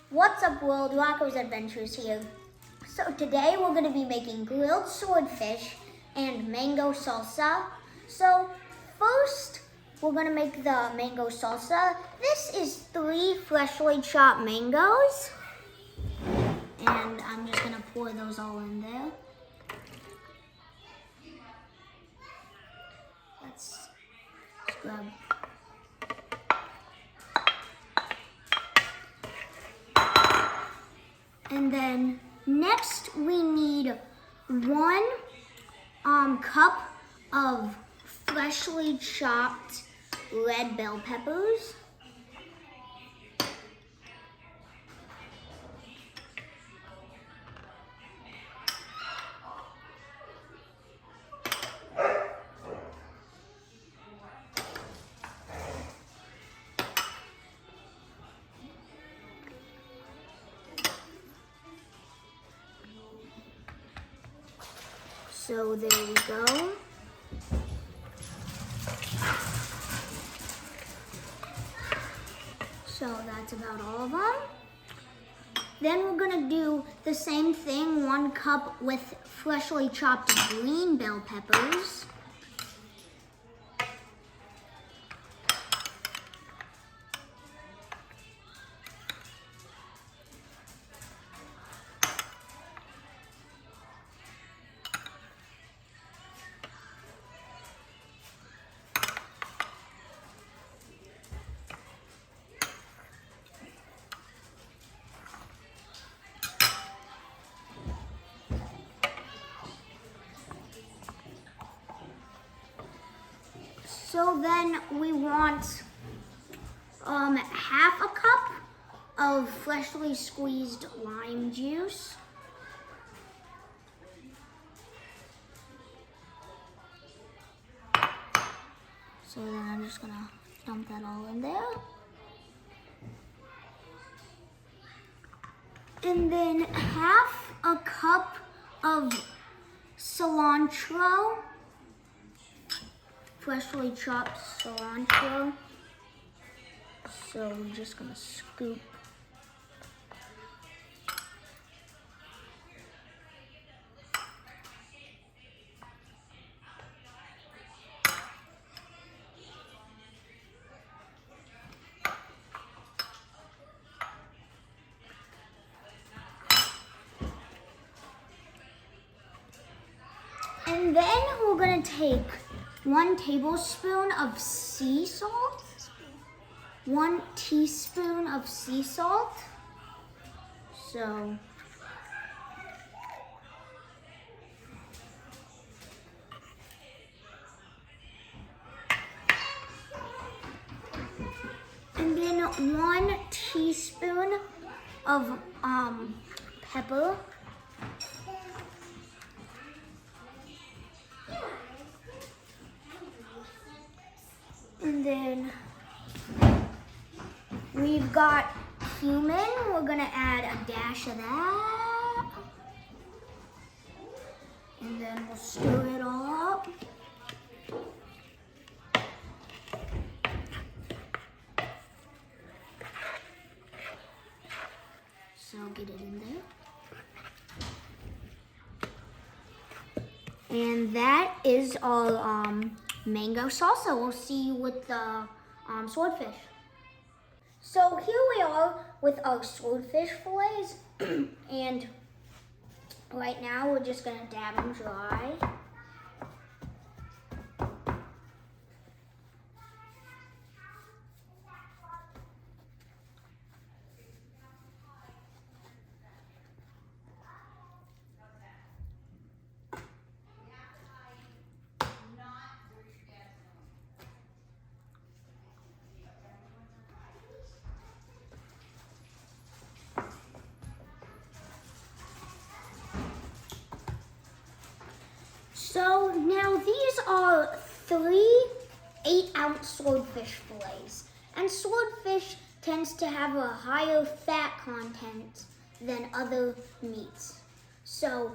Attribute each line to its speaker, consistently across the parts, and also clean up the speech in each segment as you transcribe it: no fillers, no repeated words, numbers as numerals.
Speaker 1: What's up world, Rocco's Adventures here. So today we're going to be making grilled swordfish and mango salsa. So first we're going to make the mango salsa. This is 3 freshly chopped mangoes. And I'm just going to pour those all in there. Let's scrub. And then next we need 1 cup of freshly chopped red bell peppers. So there we go. So that's about all of them. Then we're gonna do the same thing, 1 cup with freshly chopped green bell peppers. So then we want half a cup of freshly squeezed lime juice. So then I'm just gonna dump that all in there. And then half a cup of cilantro. Freshly chopped cilantro. So we're just gonna scoop. And then we're gonna take 1 tablespoon of sea salt, 1 teaspoon of sea salt. So and then 1 teaspoon of pepper. And then we've got cumin. We're gonna add a dash of that. And then we'll stir it all up. So I'll get it in there. And that is our mango salsa. We'll see you with the swordfish. So here we are with our swordfish fillets. And right now we're just gonna dab them dry. So now these are 3 8-ounce swordfish fillets. And swordfish tends to have a higher fat content than other meats. So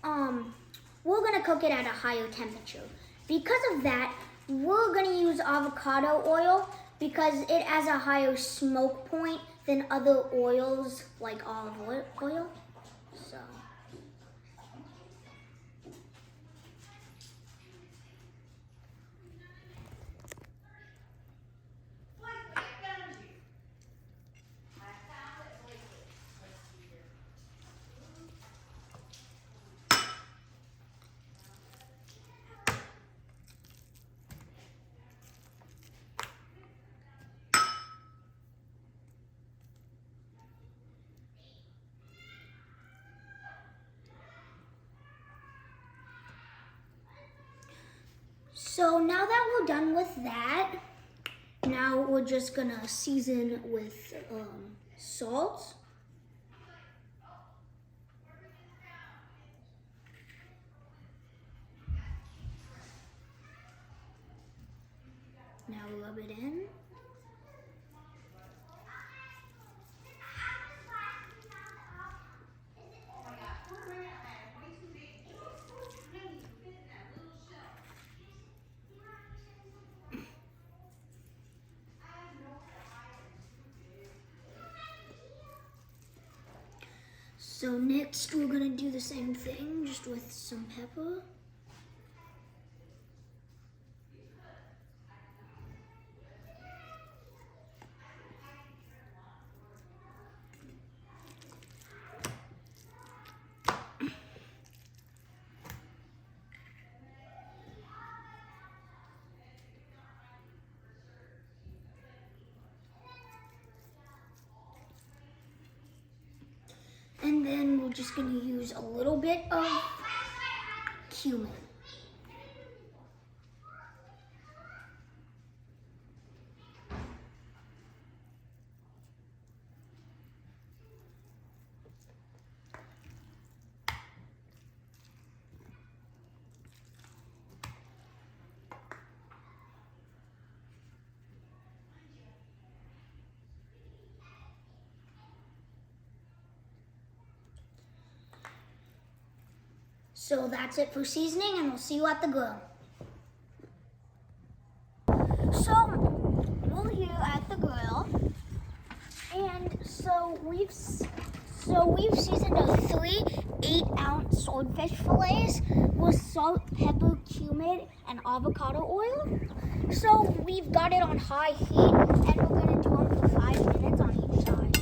Speaker 1: we're gonna cook it at a higher temperature. Because of that, we're gonna use avocado oil because it has a higher smoke point than other oils like olive oil. So. So now that we're done with that, now we're just gonna season with salt. Now rub it in. So next we're gonna do the same thing, just with some pepper. And then we're just gonna use a little bit of cumin. So that's it for seasoning, and we'll see you at the grill. So we're here at the grill, and so we've seasoned our 3 8-ounce swordfish fillets with salt, pepper, cumin, and avocado oil. So we've got it on high heat, and we're gonna do them for 5 minutes on each side.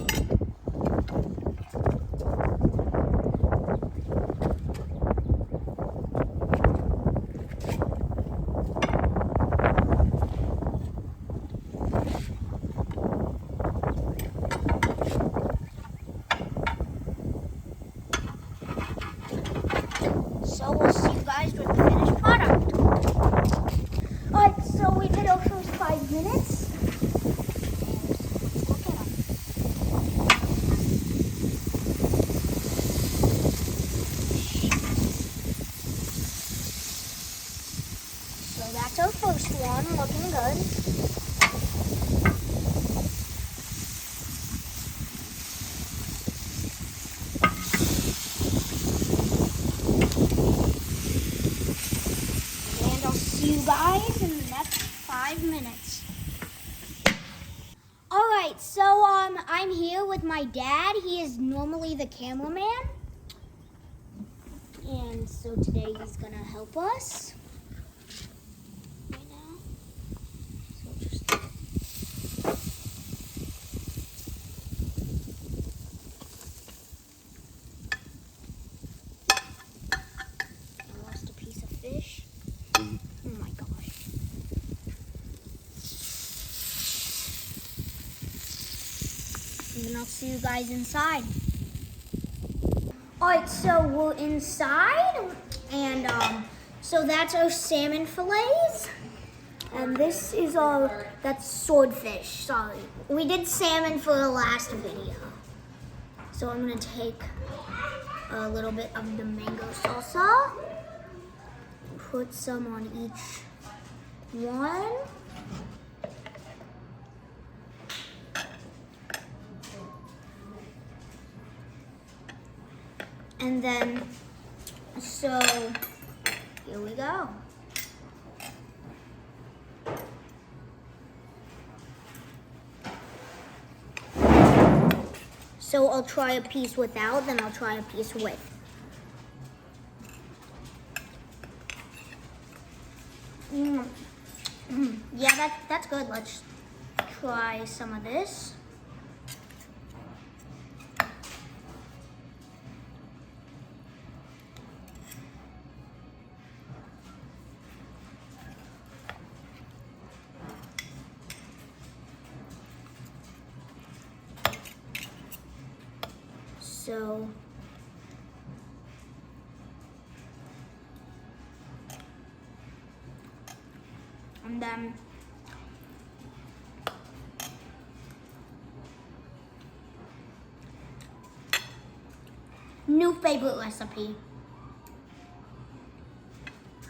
Speaker 1: So we'll see you guys with the finished product. Alright, so we did our first 5 minutes. Look at them. So that's our first one, looking good. See you guys in the next 5 minutes. All right, so I'm here with my dad. He is normally the cameraman, and so today he's gonna help us right now. So just I lost a piece of fish. Oh my gosh. And then I'll see you guys inside. Alright, so we're inside, and so that's our salmon fillets. And this is that's swordfish, sorry. We did salmon for the last video. So I'm gonna take a little bit of the mango salsa. Put some on each one. And then, so here we go. All right, so we're So I'll try a piece without, then I'll try a piece with. Yeah, that's good. Let's try some of this. So and then new favorite recipe.